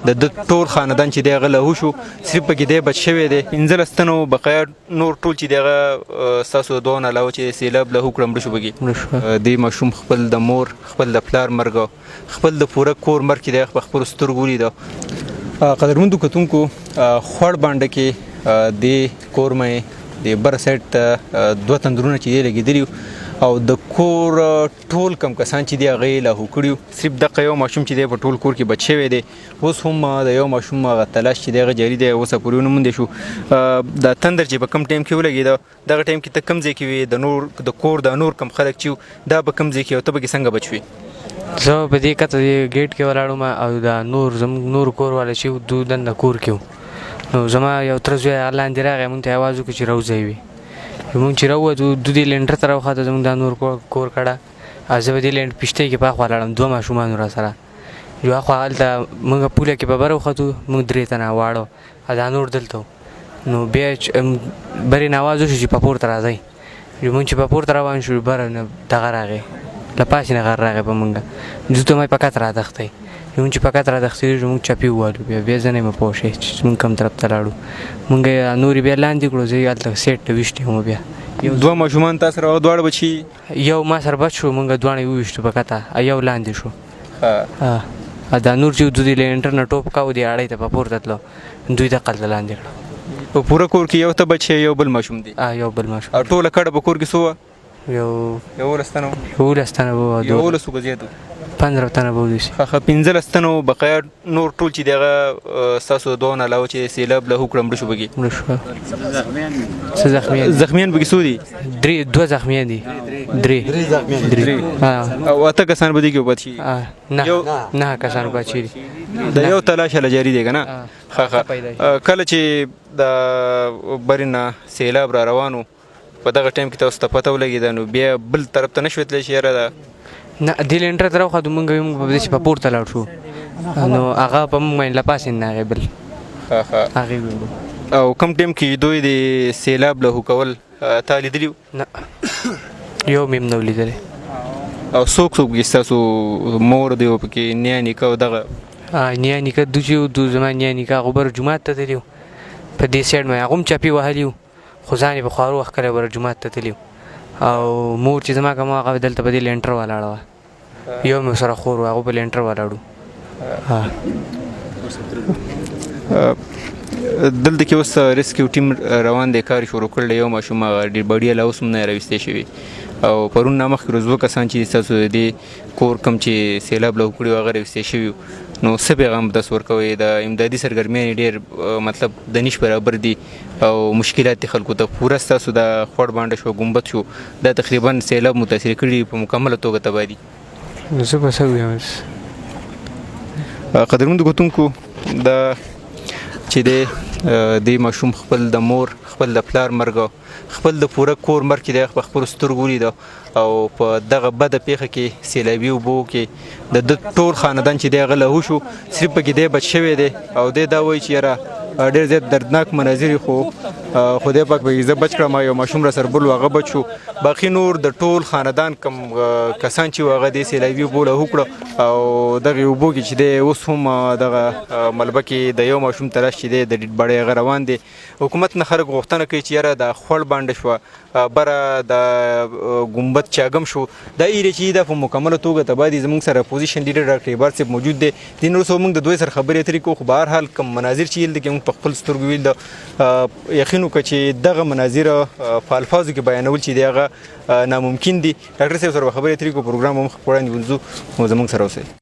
د ټول خاندان چې دی هغه لاهو شو، صرف پکې دی بچ شوی دی. 15 تنه بقایا نور ټول چې دی هغه ستاسو د دغه نه علاوه چې سیلاب لاهو کړه مړه شو پکې. دې ماشوم خپل د مور خپل د پلار مرګ خپل د پوره کور مرګ چې دی په خپلو سترګو ولیده. قدرمندو کتونکو خوړ بانډه کې د کور مې د بر سایډ ته 2 تندرونه چې دی لګېدلي او د کور ټول کم کسان چې دی هغه یې لاهو کړي. صرف دغه یو ماشوم چې دی په ټول کور کې بچ شوی دی. اوس هم د یو ماشوم هغه تلاش چې دی هغه جاري دی، اوسه پورې ونه موندی شو. دا تندر چې په کم ټایم کې ولګېده، دغه ټایم کې ته کوم ځای کې وې، د کور د نور کم خلک چې دا به کوم ځای کې او ته پکې څنګه بچ وې؟ زه په دې کته ګیټ کې ولاړم او دا نور کور والا چې دوی دننه کور کې نو زما یو تر زوی لاندې راغی، مونږ ته آواز وکړو چې راوځئ. مونږ چې راووتو د دې لینډر ته راوخته، زموږ دا نور کور کړه. زه به دې لینډ پشتۍ کې په اخوا لاړم، 2 ماشومان را سره. یو اخوا هلته مونږ پوله کې په بره وختو، مونږ 3 تنه واړه، دا نور دلته. نو بیا برې نه آواز وشو چې په پورته راځئ. مونږ چې په پورته روان شو، بره نه دغه راغی، له پاسې نه غر راغی په مونږ. زه ته مې په کته رادښتی. مونږ چې په کته رادښتېږو، مونږ چپې ووالو. بیا زه نه مې پوه شوی چې مونږ کوم طرف ته لاړو. مونږ یې نورې بیا لاندې کړو، زه یې هلته سیټ ته ویشتې وم. بیا 2 ماشومان تا سره او دواړه بچي؟ یو ما سره بچ شو، مونږ دواړه یې وویشتو په کته، یو لاندې شو. دا نور چې دوی د لینټر نه ټوپ کاوه، دی اړۍ ته په پورته تلو، دوی دقلته لاندې کړو. په پوره کور کې یو ته بچی یو بل ماشوم دی؟ یو بل ماشوم. او ټوله کډه په کور کې څو وه؟ یو 11 تنه. 11 تنه به 11 که زیات؟ 15 تنه به وداسې. 15 تنه بقایا نور ټول چې دی هغه ستاسو د دغه نه علاوه چې سیلاب لاهو کړه مړه شو پکې؟ مړه شوه. څه زخمیان؟ زخمیان پکې څو دي؟ 2 زخمیان دي. 3 زخمیان. او 8 کسان به دي کې پاتې شي؟ 9 کسان پاتې دي. د یو تلاش هله جاري دی که نه؟ کله چې د برې نه سیلاب را روانو، په دغه ټایم کې تاسو ته پته ولګېده، نو بیا بل طرف ته نه شوې تللی چې یاره ده؟ نه، دې لینډر ته راوخوتو، مونږ په داسې په پورته لاړ شو، نو هغه په مونږ باندې له پاسې نه راغی بل. هغې وویلو. او کوم ټایم کې دوی د سیلاب لاهو کول تا لیدلي وو؟ نه، یو مې هم نه و لیدلی. او څوک پکې ستاسو مور دی او پکې نیا نیکه او دغه؟ نیا نیکه دوی چې زما نیا نیکه هغه بر جومات ته تللی و، په دې سایډ باندې هغه هم چپې وهلي وو، خو ځان یې په خوارو وخت کلی بر جومات ته تللی و. او مور چې زما کوم هغه دلته په دې لینټر ولاړه وه، یو مې سره خور و، هغه په لینټر ولاړو. دلته کې اوس ریسکیو ټیم روان دی، کار شروع کړی. یو ماشوم هغه ډېر بډي له اوس هم نه راویستی شوي، او پرون نه مخکې ورځ 2 کسان چې ستاسو د دې کور کوم چې سیلاب لاهو کړي هغه راویستی شوي. نو څه پیغام تاسو ورکوئ؟ د امدادي سرګرمیانې ډېر مطلب د نیش برابر دي او مشکلات دي خلکو ته. پوره ستاسو د خوړ بانډه شو، ګمبد شو، دا تقریبا سیلاب متاثر کړي په مکمله توګه تباه دي. زه به څه ووایم؟ قدرمندو کتونکو، دا چې دی دې ماشوم خپل د مور خپل د پلار مرګ خپل د پوره کور مرګ چې دی په خپلو سترګو ولیده، او په دغه بده پیښه کې سیلابي اوبو کې د ټول خاندان چې دی هغه لاهو شو، صرف پکې دی بچ شوی دی. او دی دا وایي چې یاره ډېر زیات دردناک مناظر، خو خدای پاک به زه بچ کړم، یو ماشوم را سره بل و هغه بچ شو. باقي نور د ټول خاندان کم کسان چې و هغه د سیلابي اوبو لاهو کړه. او دغې اوبو کې چې دی اوس هم دغه ملبه کې د یو ماشوم تلاش چې دی د ډېډ باډی هغه روان دی. حکومت نه خلک غوښتنه کوي چې یاره د خوړ بانډه شوه، بره د ګمبد چاګم شو، دا ایرې چې دا په مکمله توګه تباه دي. زموږ سره اپوزیشن لیډر ډاکټر عبار صاحب موجود دی. دې نور څه موږ د دوی سره خبرې اترې کوو، خو به هر حال کوم مناظر چې یل دي موږ په خپل سترګو ولیده. یقین وکړه چې دغه مناظر په الفاظو کې بیانول چې دی هغه ناممکن دي. ډاکټر صاحب سره به خبرې اترې کوو، پروګرام هم وړاندې ونځو، نو زموږ سره اوسئ.